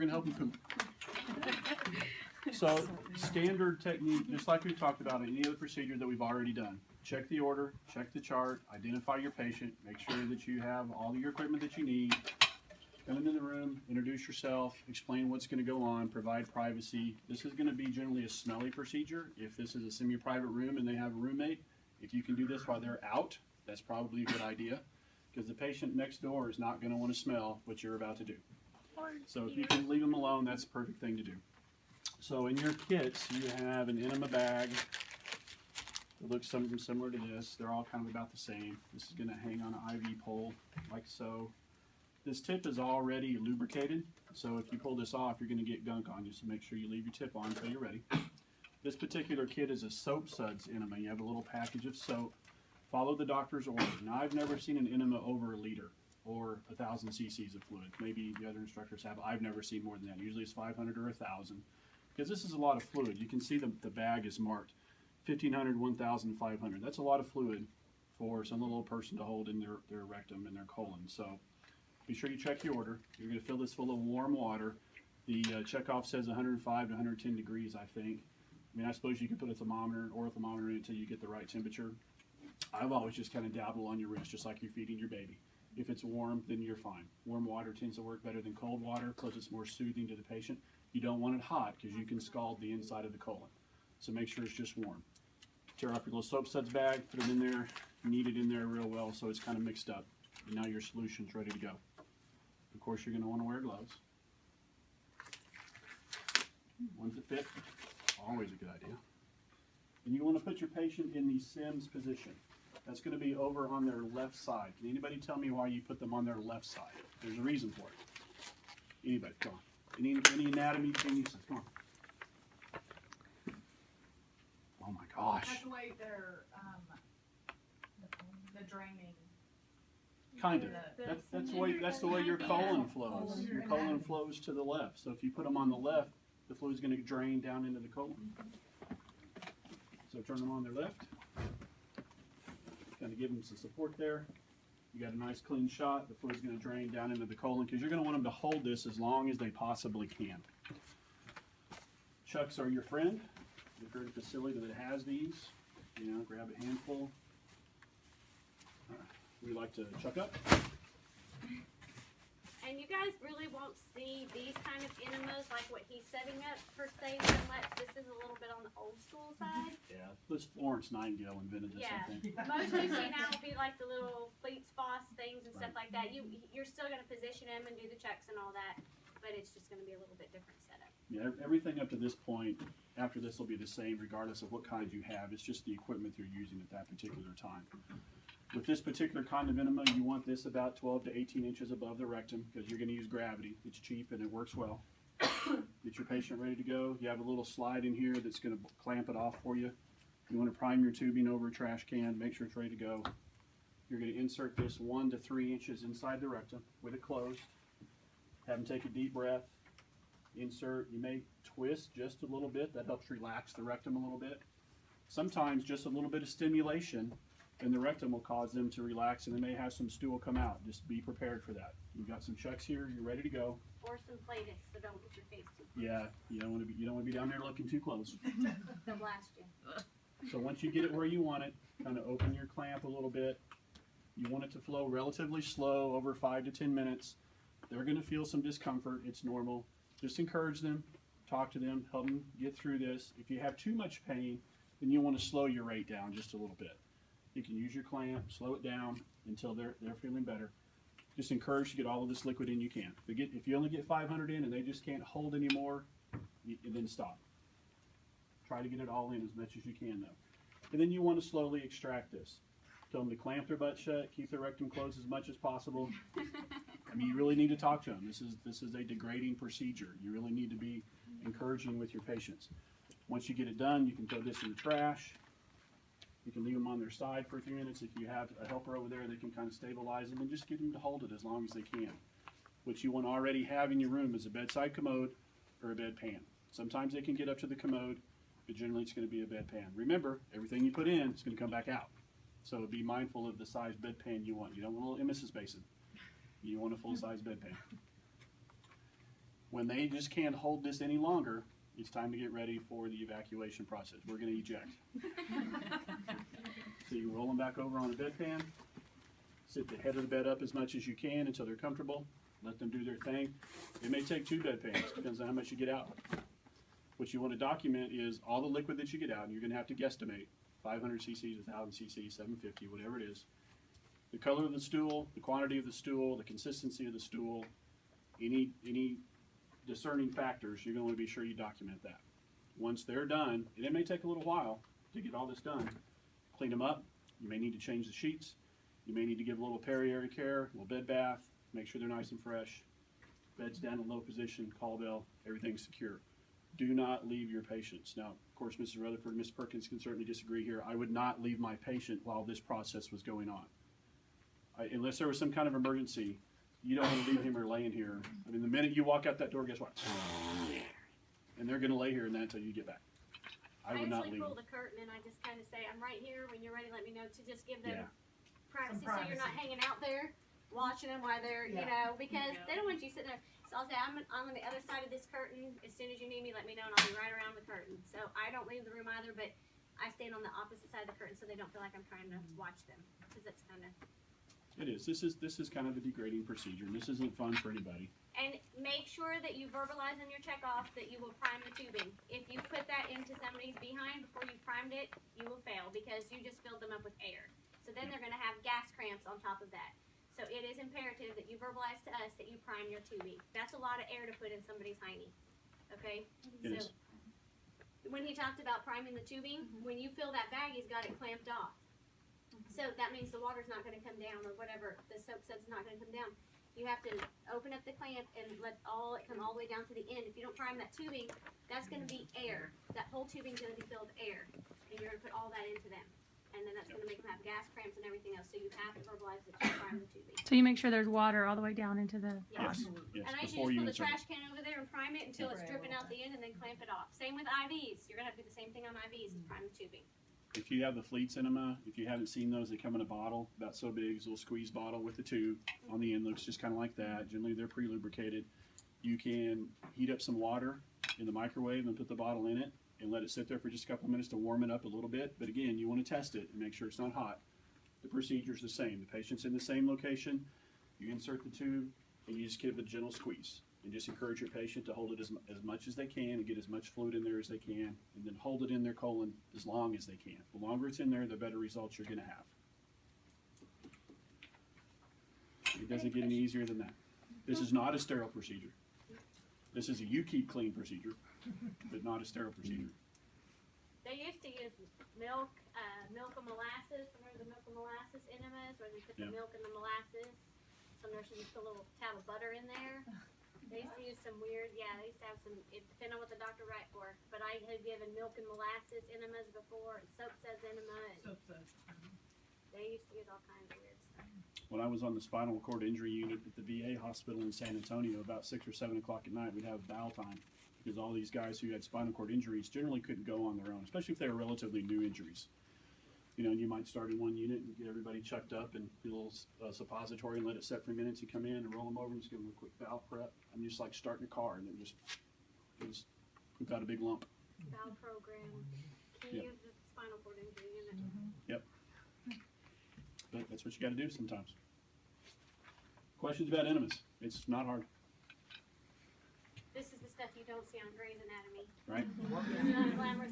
going to help you poop. So standard technique, just like we talked about in any other procedure that we've already done. Check the order, check the chart, identify your patient, make sure that you have all your equipment that you need. Come into the room, introduce yourself, explain what's going to go on, provide privacy. This is going to be generally a smelly procedure. If this is a semi-private room and they have a roommate, if you can do this while they're out, that's probably a good idea, because the patient next door is not going to want to smell what you're about to do. So if you can leave them alone, that's the perfect thing to do. So in your kits, you have an Enema bag. It looks something similar to this. They're all kind of about the same. This is going to hang on an IV pole, like so. This tip is already lubricated, so if you pull this off, you're going to get gunk on you, so make sure you leave your tip on until you're ready. This particular kit is a soap suds enema. You have a little package of soap. Follow the doctor's order. Now, I've never seen an enema over a liter or 1,000 cc's of fluid. Maybe the other instructors have. I've never seen more than that. Usually it's 500 or 1,000, because this is a lot of fluid. You can see the bag is marked 1,500, 1,500. That's a lot of fluid for some little person to hold in their rectum and their colon. So be sure you check your order. You're going to fill this full of warm water. The checkoff says 105 to 110 degrees, I think. I mean, I suppose you could put a thermometer or a thermometer in until you get the right temperature. I've always just kind of dabble on your wrist, just like you're feeding your baby. If it's warm, then you're fine. Warm water tends to work better than cold water, plus it's more soothing to the patient. You don't want it hot, because you can scald the inside of the colon. So make sure it's just warm. Tear off your little soap suds bag, put it in there, knead it in there real well so it's kind of mixed up. And now your solution's ready to go. Of course, you're going to want to wear gloves. Ones that fit, always a good idea. And you want to put your patient in the Sims position. That's going to be over on their left side. Can anybody tell me why you put them on their left side? There's a reason for it. Anybody, come on. Any anatomy geniuses, come on. Oh my gosh. That's the way they're, the draining. Kind of. That's the way your colon flows. Your colon flows to the left. So if you put them on the left, the fluid is going to drain down into the colon. So turn them on their left. Kind of give them some support there. You got a nice clean shot. The fluid is going to drain down into the colon, because you're going to want them to hold this as long as they possibly can. Chucks are your friend. If you're in a facility that has these, grab a handful. We like to chuck up. And you guys really won't see these kind of enemas like what he's setting up per se so much. This is a little bit on the old school side. Yeah, this Florence Nightingale invented this, Yeah. I think. Most you see now will be like the little Fleets Foss things and stuff like that. You're still going to position them and do the checks and all that, but it's just going to be a little bit different setup. Yeah, everything up to this point, after this will be the same regardless of what kind you have. It's just the equipment you're using at that particular time. With this particular kind of enema, you want this about 12 to 18 inches above the rectum, because you're going to use gravity. It's cheap and it works well. Get your patient ready to go. You have a little slide in here that's going to clamp it off for you. You want to prime your tubing over a trash can, make sure it's ready to go. You're going to insert this 1 to 3 inches inside the rectum with it closed. Have them take a deep breath. Insert. You may twist just a little bit. That helps relax the rectum a little bit. Sometimes just a little bit of stimulation in the rectum will cause them to relax, and they may have some stool come out. Just be prepared for that. You've got some chucks here. You're ready to go. Or some Play-Doh, so don't get your face too close. Yeah, you don't want to be down there looking too close. They'll blast you. So once you get it where you want it, kind of open your clamp a little bit. You want it to flow relatively slow, over 5 to 10 minutes. They're going to feel some discomfort. It's normal. Just encourage them, talk to them, help them get through this. If you have too much pain, then you want to slow your rate down just a little bit. You can use your clamp, slow it down until they're feeling better. Just encourage to get all of this liquid in you can. If you only get 500 in and they just can't hold anymore, then stop. Try to get it all in as much as you can, though. And then you want to slowly extract this. Tell them to clamp their butt shut, keep their rectum closed as much as possible. I mean, you really need to talk to them. This is a degrading procedure. You really need to be encouraging with your patients. Once you get it done, you can throw this in the trash. You can leave them on their side for a few minutes. If you have a helper over there, they can kind of stabilize them, and just get them to hold it as long as they can. What you want to already have in your room is a bedside commode or a bedpan. Sometimes they can get up to the commode, but generally it's going to be a bedpan. Remember, everything you put in is going to come back out. So be mindful of the size bedpan you want. You don't want a little emesis basin. You want a full-size bedpan. When they just can't hold this any longer, it's time to get ready for the evacuation process. We're gonna eject. So you roll them back over on a bedpan, sit the head of the bed up as much as you can until they're comfortable, let them do their thing. It may take 2 bedpans, depends on how much you get out. What you want to document is all the liquid that you get out, and you're gonna have to guesstimate 500 cc's, 1,000 cc's, 750, whatever it is. The color of the stool, the quantity of the stool, the consistency of the stool, any discerning factors, you're going to want to be sure you document that. Once they're done, and it may take a little while to get all this done, clean them up. You may need to change the sheets. You may need to give a little peri-area care, a little bed bath, make sure they're nice and fresh. Bed's down in low position, call bell, everything's secure. Do not leave your patients. Now, of course, Mrs. Rutherford, Ms. Perkins can certainly disagree here. I would not leave my patient while this process was going on. Unless there was some kind of emergency, you don't want to leave him or laying here. I mean, the minute you walk out that door, guess what? And they're going to lay here in that until you get back. I would not usually leave pull them. the curtain and I just kind of say, I'm right here. When you're ready, let me know, to just give them Yeah. privacy, Some so you're not hanging out there watching them while they're, you know, because they don't want you sitting there. So I'll say, I'm on the other side of this curtain. As soon as you need me, let me know, and I'll be right around the curtain. So I don't leave the room either, but I stand on the opposite side of the curtain so they don't feel like I'm trying to watch them, because that's kind of. It is. This is kind of a degrading procedure, and this isn't fun for anybody. And make sure that you verbalize in your checkoff that you will prime the tubing. If you put that into somebody's behind before you primed it, you will fail because you just filled them up with air. So then they're going to have gas cramps on top of that. So it is imperative that you verbalize to us that you prime your tubing. That's a lot of air to put in somebody's hiney. Okay? It So is. when he talked about priming the tubing, when you fill that bag, he's got it clamped off. So that means the water's not going to come down, or whatever, the soap suds not going to come down. You have to open up the clamp and let it come all the way down to the end. If you don't prime that tubing, that's going to be air. That whole tubing's going to be filled with air, and you're going to put all that into them. And then that's going to make them have gas cramps and everything else. So you have to verbalize that you prime the tubing. So you make sure there's water all the way down into the. Yes. Yes. And I Before usually you just put the insert. trash can over there and prime it until it's dripping out the end, and then clamp it off. Same with IVs. You're going to have to do the same thing on IVs, is prime the tubing. If you have the Fleets Enema, if you haven't seen those, they come in a bottle about so big, it's a little squeeze bottle with a tube on the end. Looks just kind of like that. Generally, they're pre-lubricated. You can heat up some water in the microwave and put the bottle in it and let it sit there for just a couple of minutes to warm it up a little bit. But again, you want to test it and make sure it's not hot. The procedure's the same. The patient's in the same location. You insert the tube and you just give it a gentle squeeze. And just encourage your patient to hold it as much as they can and get as much fluid in there as they can, and then hold it in their colon as long as they can. The longer it's in there, the better results you're going to have. It doesn't get any easier than that. This is not a sterile procedure. This is a you keep clean procedure, but not a sterile procedure. They used to use milk and molasses. Remember the milk and molasses enemas, where they put the milk and the molasses? Some nurses used to put a little tab of butter in there. They used to use some weird, they used to have some, it depended on what the doctor write for. But I had given milk and molasses enemas before, and soap suds enema. And they used to use all kinds of weird stuff. When I was on the spinal cord injury unit at the VA hospital in San Antonio, about 6 or 7 o'clock at night, we'd have bowel time because all these guys who had spinal cord injuries generally couldn't go on their own, especially if they were relatively new injuries. You know, you might start in one unit and get everybody chucked up and do a little suppository and let it set for minutes. You come in and roll them over and just give them a quick bowel prep. I'm just like starting a car and then just poop out a big lump. Bowel program, key of the spinal cord injury unit. Yep. But that's what you got to do sometimes. Questions about enemas? It's not hard, This is the stuff you don't see on Grey's Anatomy. right? It's not glamorous